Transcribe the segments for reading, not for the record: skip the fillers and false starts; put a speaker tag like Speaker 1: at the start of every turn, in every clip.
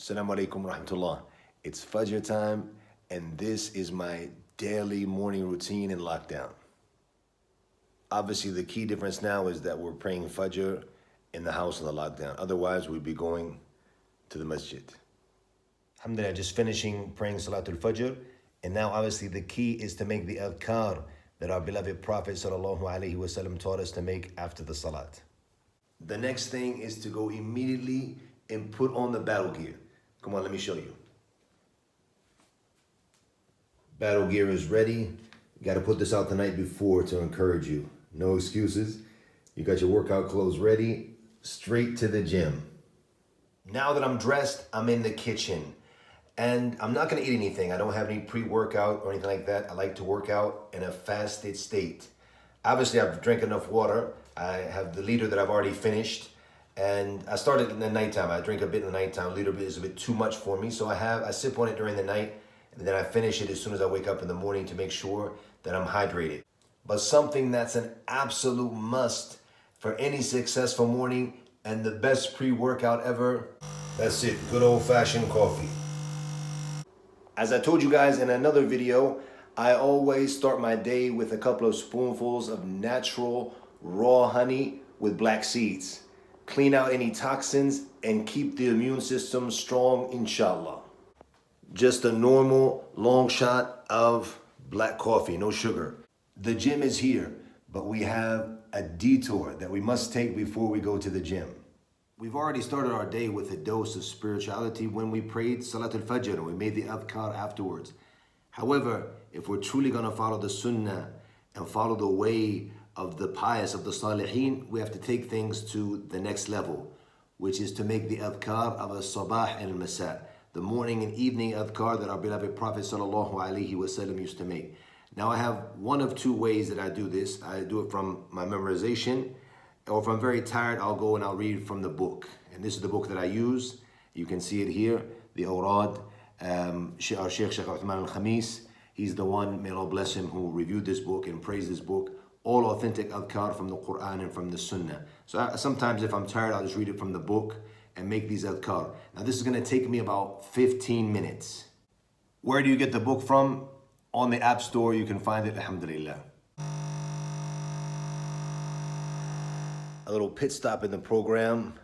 Speaker 1: Assalamu alaikum rahmatullah. It's Fajr time, and this is my daily morning routine in lockdown. Obviously, the key difference now is that we're praying Fajr in the house in the lockdown. Otherwise, we'd be going to the masjid. Alhamdulillah, just finishing praying Salatul Fajr, and now obviously the key is to make the adhkar that our beloved Prophet sallallahu alaihi wasallam taught us to make after the salat. The next thing is to go immediately and put on the battle gear. Come on, let me show you. Battle gear is ready. You got to put this out the night before to encourage you. No excuses. You got your workout clothes ready, straight to the gym. Now that I'm dressed, I'm in the kitchen. And I'm not going to eat anything. I don't have any pre-workout or anything like that. I like to work out in a fasted state. Obviously, I've drank enough water. I have the liter that I've already finished. And I started in the nighttime. I drink a bit in the nighttime. A liter is a bit too much for me. So I sip on it during the night. And then I finish it as soon as I wake up in the morning to make sure that I'm hydrated. But something that's an absolute must for any successful morning and the best pre-workout ever, that's it. Good old-fashioned coffee. As I told you guys in another video, I always start my day with a couple of spoonfuls of natural raw honey with black seeds. Clean out any toxins and keep the immune system strong, inshallah. Just a normal long shot of black coffee, no sugar. The gym is here, but we have a detour that we must take before we go to the gym. We've already started our day with a dose of spirituality when we prayed Salatul Fajr and we made the adhkar afterwards. However, if we're truly going to follow the sunnah and follow the way of the pious, of the salihin, we have to take things to the next level, which is to make the adhkar of al-sabah and al-masa, the morning and evening adhkar that our beloved Prophet sallallahu alaihi wasallam used to make. Now I have one of two ways that I do this. I do it from my memorization, or if I'm very tired, I'll go and I'll read from the book. And this is the book that I use. You can see it here, the Awrad, our Sheikh Uthman al-Khamis. He's the one, may Allah bless him, who reviewed this book and praised this book. All authentic adhkar from the Quran and from the Sunnah. So sometimes if I'm tired, I'll just read it from the book and make these adhkar. Now this is going to take me about 15 minutes. Where do you get the book from? On the App Store, you can find it, alhamdulillah. A little pit stop in the program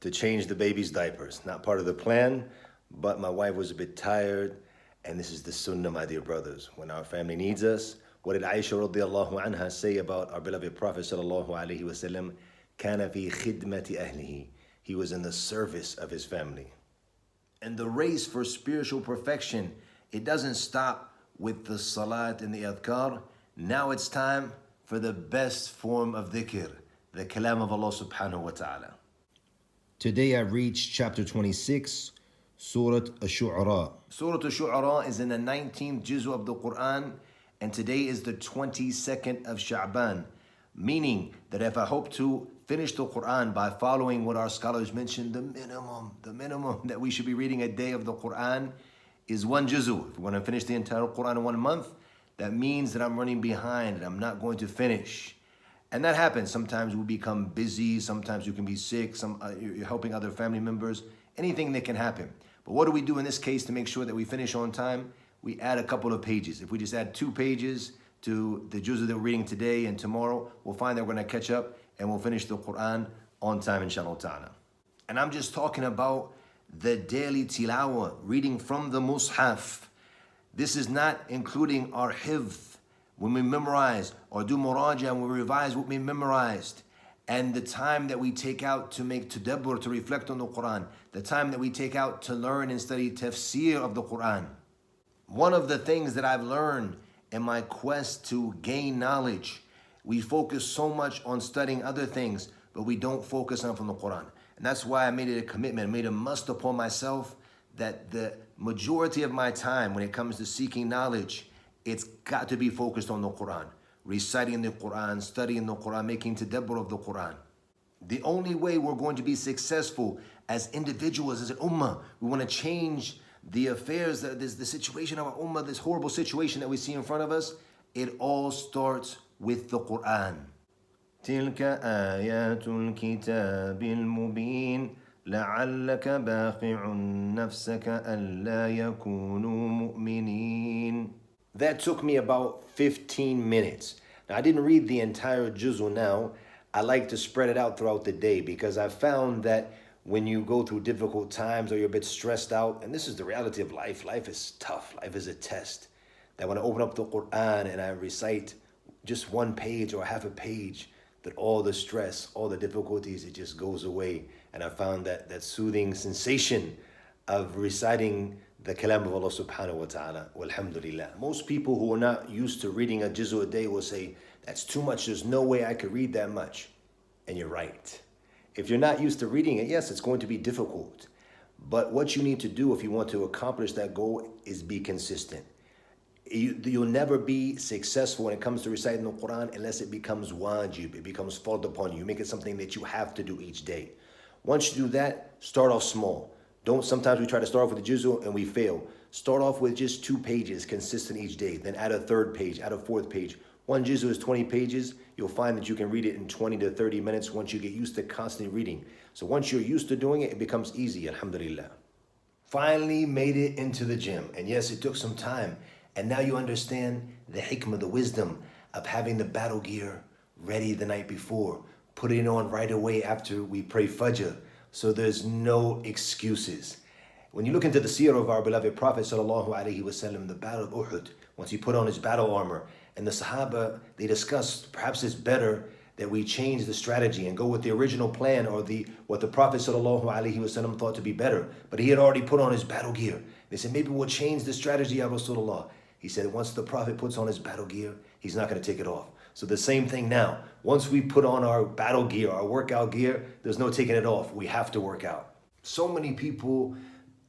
Speaker 1: to change the baby's diapers. Not part of the plan, but my wife was a bit tired, and this is the sunnah, my dear brothers. When our family needs us, what did Aisha radiallahu anha say about our beloved Prophet sallallahu alaihi wasallam? Kana fi khidmati ahlihi. He was in the service of his family. And the race for spiritual perfection, it doesn't stop with the salat and the adhkar. Now it's time for the best form of dhikr, the kalam of Allah subhanahu wa ta'ala. Today I reached chapter 26, Surah Ash-Shu'ara. Surah Ash-Shu'ara is in the 19th juz of the Quran, and today is the 22nd of Sha'ban, meaning that if I hope to finish the Quran by following what our scholars mentioned, the minimum that we should be reading a day of the Quran is one juzu. If we're going to finish the entire Quran in 1 month, that means that I'm running behind and I'm not going to finish. And that happens. Sometimes we become busy. Sometimes you can be sick. You're helping other family members. Anything that can happen. But what do we do in this case to make sure that we finish on time? We add a couple of pages. If we just add 2 pages to the juz that we're reading today and tomorrow, we'll find that we're going to catch up and we'll finish the Quran on time, inshallah ta'ala. And I'm just talking about the daily tilawah, reading from the mushaf. This is not including our hifz, when we memorize, or do muraja, when we revise what we memorized, and the time that we take out to make tadabbur, to reflect on the Quran, the time that we take out to learn and study tafsir of the Quran. One of the things that I've learned in my quest to gain knowledge, we focus so much on studying other things, but we don't focus on from the Quran. And that's why I made it a commitment, made a must upon myself that the majority of my time when it comes to seeking knowledge, it's got to be focused on the Quran. Reciting the Quran, studying the Quran, making tadabbur of the Quran. The only way we're going to be successful as individuals, as an ummah, we want to change the affairs, the situation of our ummah, this horrible situation that we see in front of us, it all starts with the Quran. تلك آيات الكتاب المبين لعلك باخع نفسك ألا يكونوا مؤمنين. That took me about 15 minutes. Now, I didn't read the entire juz'u now. I like to spread it out throughout the day because I found that when you go through difficult times or you're a bit stressed out, and this is the reality of life, life is tough, life is a test, that when I open up the Quran and I recite just one page or half a page, that all the stress, all the difficulties, it just goes away. And I found that soothing sensation of reciting the kalam of Allah subhanahu wa ta'ala. Walhamdulillah. Most people who are not used to reading a juz'u a day will say, that's too much, there's no way I could read that much. And you're right. If you're not used to reading it, yes, it's going to be difficult. But what you need to do if you want to accomplish that goal is be consistent. You'll never be successful when it comes to reciting the Quran unless it becomes wajib, it becomes fard upon you. You make it something that you have to do each day. Once you do that, start off small. Sometimes we try to start off with the juz'u and we fail. Start off with just 2 pages, consistent each day. Then add a 3rd page, add a 4th page. One juz'u is 20 pages. You'll find that you can read it in 20 to 30 minutes once you get used to constantly reading. So once you're used to doing it, it becomes easy, alhamdulillah. Finally made it into the gym. And yes, it took some time. And now you understand the hikmah, the wisdom of having the battle gear ready the night before, putting it on right away after we pray Fajr, so there's no excuses. When you look into the seerah of our beloved Prophet sallallahu alaihi wasallam, the battle of Uhud, once he put on his battle armor, and the Sahaba, they discussed perhaps it's better that we change the strategy and go with the original plan or what the Prophet sallallahu alaihi wasallam thought to be better. But he had already put on his battle gear. They said, maybe we'll change the strategy, Ya Rasulullah. He said, once the Prophet puts on his battle gear, he's not going to take it off. So the same thing now. Once we put on our battle gear, our workout gear, there's no taking it off. We have to work out. So many people,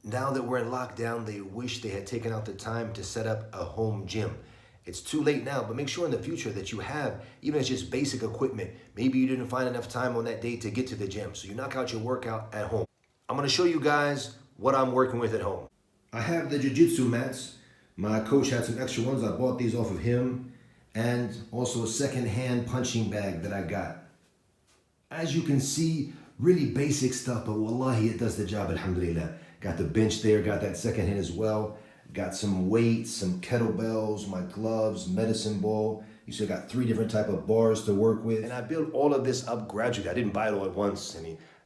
Speaker 1: now that we're in lockdown, they wish they had taken out the time to set up a home gym. It's too late now, but make sure in the future that you have, even if it's just basic equipment, maybe you didn't find enough time on that day to get to the gym. So you knock out your workout at home. I'm going to show you guys what I'm working with at home. I have the jiu-jitsu mats. My coach had some extra ones. I bought these off of him. And also a second-hand punching bag that I got. As you can see, really basic stuff, but wallahi, it does the job, alhamdulillah. Got the bench there, got that second hand as well. Got some weights, some kettlebells, my gloves, medicine ball. You still got 3 different type of bars to work with. And I built all of this up gradually. I didn't buy it all at once.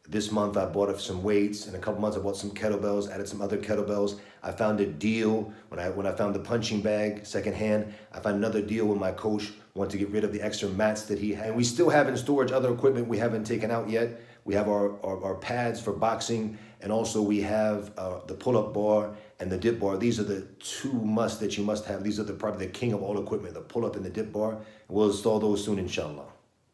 Speaker 1: This month I bought some weights, and a couple months I bought some kettlebells, added some other kettlebells. I found a deal when I found the punching bag secondhand. I found another deal when my coach wanted to get rid of the extra mats that he had. And we still have in storage other equipment we haven't taken out yet. We have our pads for boxing, and also we have the pull-up bar and the dip bar. These are the 2 musts that you must have. These are probably the king of all equipment, the pull-up and the dip bar. We'll install those soon, inshallah.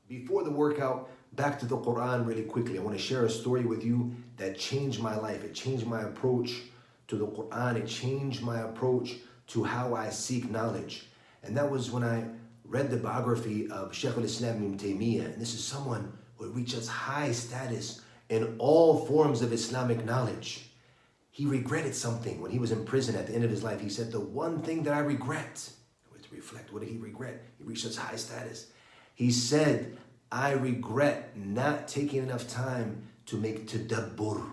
Speaker 1: Before the workout, back to the Quran really quickly. I want to share a story with you that changed my life. It changed my approach to the Quran. It changed my approach to how I seek knowledge. And that was when I read the biography of Shaykh al-Islam ibn Taymiyyah. And this is someone who reached such high status in all forms of Islamic knowledge. He regretted something when he was in prison at the end of his life. He said, the one thing that I regret, we have to reflect, what did he regret? He reached such high status. He said, I regret not taking enough time to make tadabbur,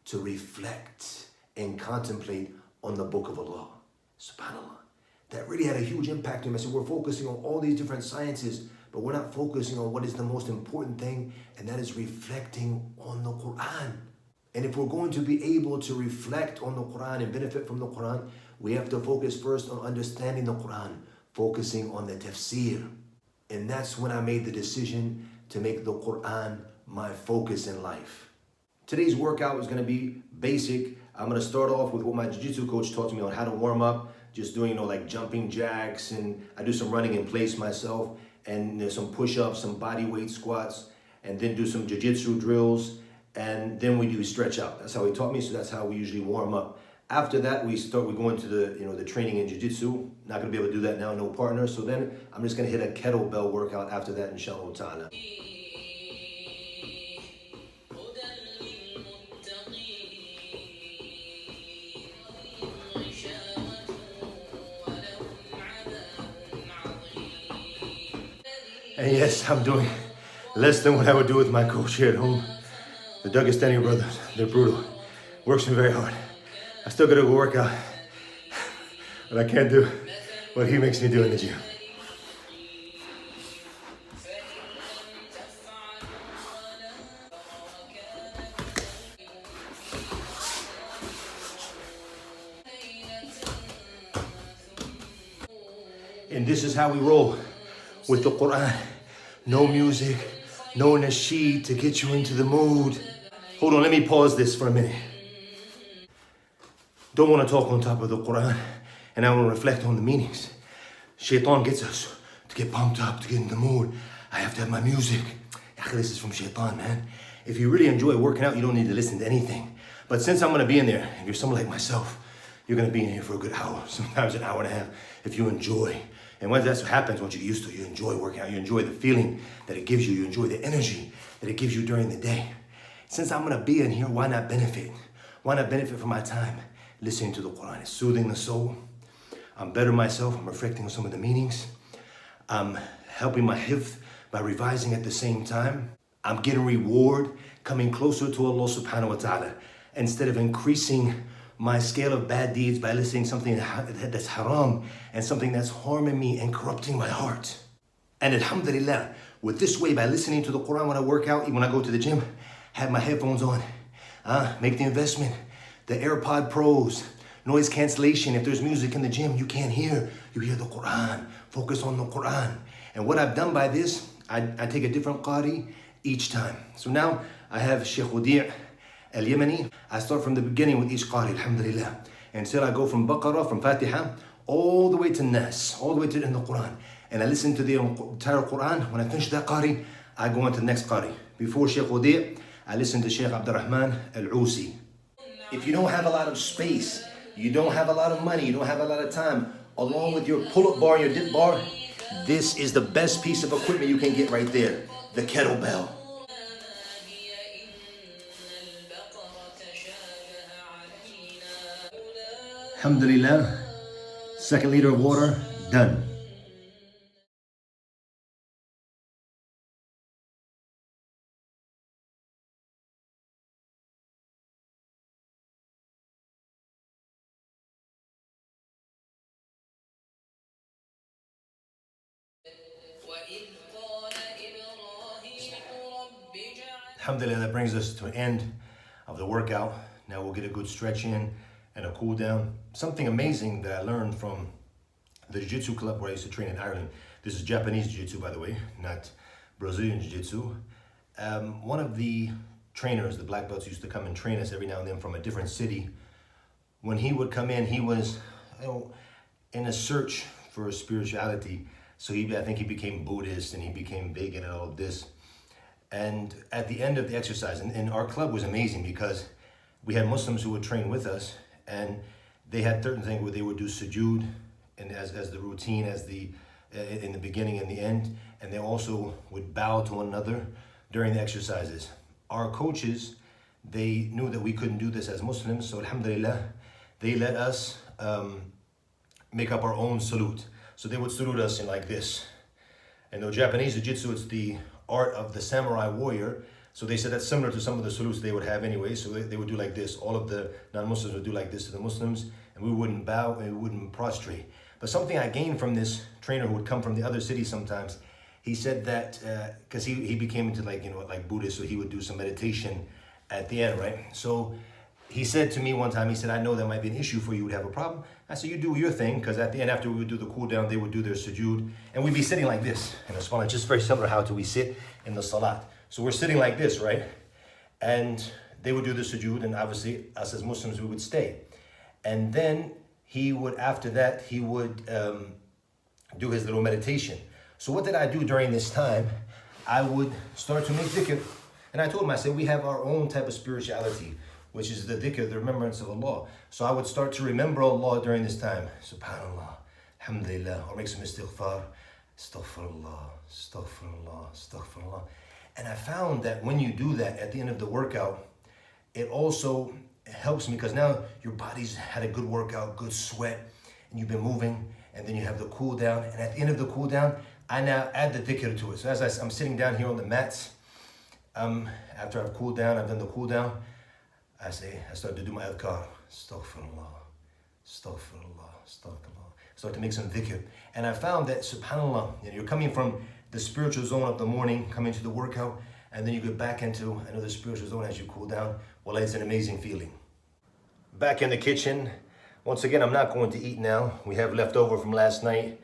Speaker 1: to reflect and contemplate on the book of Allah. SubhanAllah. That really had a huge impact on him. I said, we're focusing on all these different sciences, but we're not focusing on what is the most important thing, and that is reflecting on the Quran. And if we're going to be able to reflect on the Quran and benefit from the Quran, we have to focus first on understanding the Quran, focusing on the tafsir. And that's when I made the decision to make the Quran my focus in life. Today's workout is going to be basic. I'm going to start off with what my jiu-jitsu coach taught me on how to warm up, just doing, like jumping jacks, and I do some running in place myself, and there's some push-ups, some body weight squats, and then do some jiu-jitsu drills, and then we do stretch out. That's how he taught me, so that's how we usually warm up. After that, we go into the training in jiu-jitsu. Not gonna be able to do that now, no partner. So then I'm just gonna hit a kettlebell workout after that, inshallah ta'ala. And yes, I'm doing less than what I would do with my coach here at home. The Dagestani brothers, they're brutal. Works me very hard. I still gotta go work out, but I can't do what he makes me do in the gym. And this is how we roll with the Quran. No music, no nasheed to get you into the mood. Hold on, let me pause this for a minute. Don't want to talk on top of the Quran, and I want to reflect on the meanings. Shaitan gets us to get pumped up, to get in the mood. I have to have my music. This is from Shaitan, man. If you really enjoy working out, you don't need to listen to anything. But since I'm going to be in there, and you're someone like myself, you're going to be in here for a good hour, sometimes an hour and a half, if you enjoy. And when that's what happens, once you're used to it, you enjoy working out, you enjoy the feeling that it gives you, you enjoy the energy that it gives you during the day. Since I'm going to be in here, why not benefit? Why not benefit from my time listening to the Quran? It's soothing the soul. I'm bettering myself. I'm reflecting on some of the meanings. I'm helping my hifz by revising at the same time. I'm getting reward, coming closer to Allah subhanahu wa ta'ala. Instead of increasing my scale of bad deeds by listening to something that's haram and something that's harming me and corrupting my heart. And alhamdulillah, with this way, by listening to the Quran when I work out, when I go to the gym, have my headphones on, make the investment, the AirPod Pros, noise cancellation. If there's music in the gym, you can't hear. You hear the Quran. Focus on the Quran. And what I've done by this, I take a different qari each time. So now I have Sheikh Wadi' al-Yemeni. I start from the beginning with each qari, alhamdulillah. Until I go from Baqarah, from Fatiha, all the way to Nas, all the way to in the Quran. And I listen to the entire Quran. When I finish that qari, I go on to the next qari. Before Sheikh Wadi', I listen to Sheikh Abdur Rahman al-Usi. If you don't have a lot of space, you don't have a lot of money, you don't have a lot of time, along with your pull-up bar and your dip bar, this is the best piece of equipment you can get right there, the kettlebell. Alhamdulillah, 2nd liter of water, done. Alhamdulillah, that brings us to an end of the workout. Now we'll get a good stretch in and a cool down. Something amazing that I learned from the jiu-jitsu club where I used to train in Ireland. This is Japanese jiu-jitsu, by the way, not Brazilian jiu-jitsu. One of the trainers, the black belts, used to come and train us every now and then from a different city. When he would come in, he was in a search for spirituality. So I think he became Buddhist and he became vegan and all of this. And at the end of the exercise, and our club was amazing because we had Muslims who would train with us, and they had certain things where they would do sujood and as the routine, in the beginning and the end, and they also would bow to one another during the exercises. Our coaches, they knew that we couldn't do this as Muslims, so alhamdulillah, they let us make up our own salute. So they would salute us in like this. And the Japanese jiu-jitsu, it's the art of the samurai warrior. So they said that's similar to some of the salutes they would have anyway. So they would do like this. All of the non-Muslims would do like this to the Muslims, and we wouldn't bow and we wouldn't prostrate. But something I gained from this trainer who would come from the other cities sometimes, he said that, because he became into like Buddhist, so he would do some meditation at the end, right? So he said to me one time, he said, I know that might be an issue for you, would have a problem. I said, you do your thing, because at the end, after we would do the cool down, they would do their sujood, and we'd be sitting like this in the salat, just very similar how we sit in the salat. So we're sitting like this, right? And they would do the sujood, and obviously us as Muslims, we would stay. And then he would, after that, he would do his little meditation. So what did I do during this time? I would start to make dhikr. And I told him, I said, we have our own type of spirituality, which is the dhikr, the remembrance of Allah. So I would start to remember Allah during this time. Subhanallah, alhamdulillah, or make some istighfar. Astaghfirullah, astaghfirullah, astaghfirullah. And I found that when you do that at the end of the workout, it also helps me because now your body's had a good workout, good sweat, and you've been moving, and then you have the cool down. And at the end of the cool down, I now add the dhikr to it. So as I'm sitting down here on the mats, After I've cooled down, I've done the cool down, I start to do my adhkar. Astaghfirullah, astaghfirullah, astaghfirullah. Start to make some dhikr. And I found that, subhanAllah, you're coming from the spiritual zone of the morning, coming to the workout, and then you get back into another spiritual zone as you cool down. Well, it's an amazing feeling. Back in the kitchen. Once again, I'm not going to eat now. We have left over from last night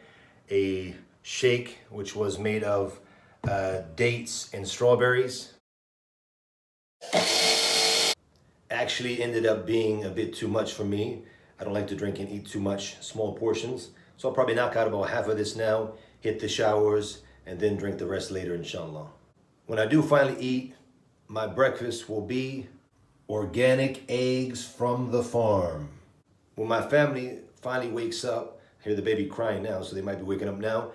Speaker 1: a shake, which was made of dates and strawberries. Actually ended up being a bit too much for me. I don't like to drink and eat too much, small portions. So I'll probably knock out about half of this now, hit the showers, and then drink the rest later, inshallah. When I do finally eat, my breakfast will be organic eggs from the farm. When my family finally wakes up, I hear the baby crying now, so they might be waking up now,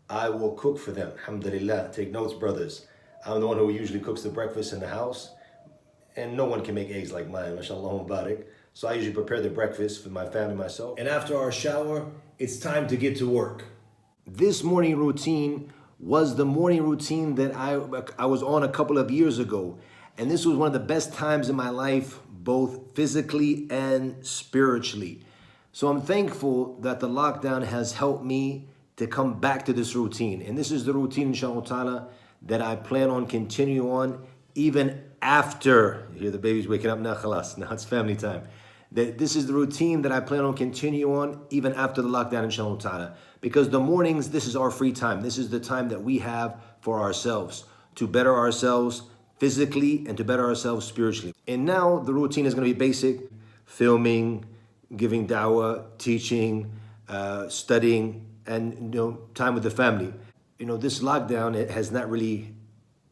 Speaker 1: I will cook for them, alhamdulillah. Take notes, brothers. I'm the one who usually cooks the breakfast in the house, and no one can make eggs like mine, mashallah mubarak. So I usually prepare the breakfast for my family, myself. And after our shower, it's time to get to work. This morning routine was the morning routine that I was on a couple of years ago. And this was one of the best times in my life, both physically and spiritually. So I'm thankful that the lockdown has helped me to come back to this routine. And this is the routine, inshallah ta'ala, that I plan on continuing on even after, you hear the baby's waking up now, khalas, now it's family time. This is the routine that I plan on continuing on even after the lockdown, inshallah ta'ala. Because the mornings, this is our free time. This is the time that we have for ourselves, to better ourselves physically and to better ourselves spiritually. And now the routine is going to be basic: filming, giving dawah, teaching, studying, and time with the family. This lockdown, it has not really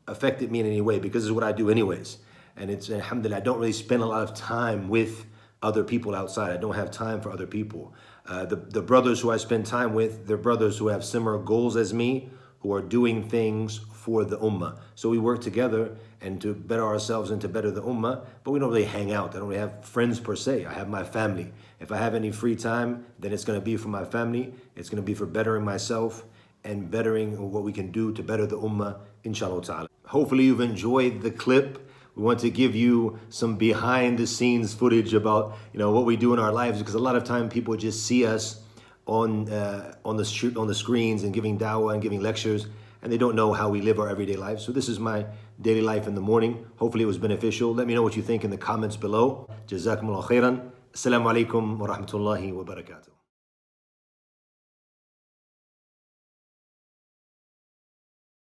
Speaker 1: affected me in any way because it's what I do anyways. And it's, alhamdulillah, I don't really spend a lot of time with other people outside. I don't have time for other people. The brothers who I spend time with, they're brothers who have similar goals as me, who are doing things for the ummah. So we work together and to better ourselves and to better the ummah, but we don't really hang out. I don't really have friends per se. I have my family. If I have any free time, then it's gonna be for my family. It's gonna be for bettering myself and bettering what we can do to better the ummah, inshallah ta'ala. Hopefully you've enjoyed the clip. We want to give you some behind the scenes footage about what we do in our lives, because a lot of time people just see us on the screens and giving dawah and giving lectures, and they don't know how we live our everyday life. So this is my daily life in the morning. Hopefully it was beneficial. Let me know what you think in the comments below. Jazakumullah khairan. Assalamu alaikum wa rahmatullahi wa barakatuh.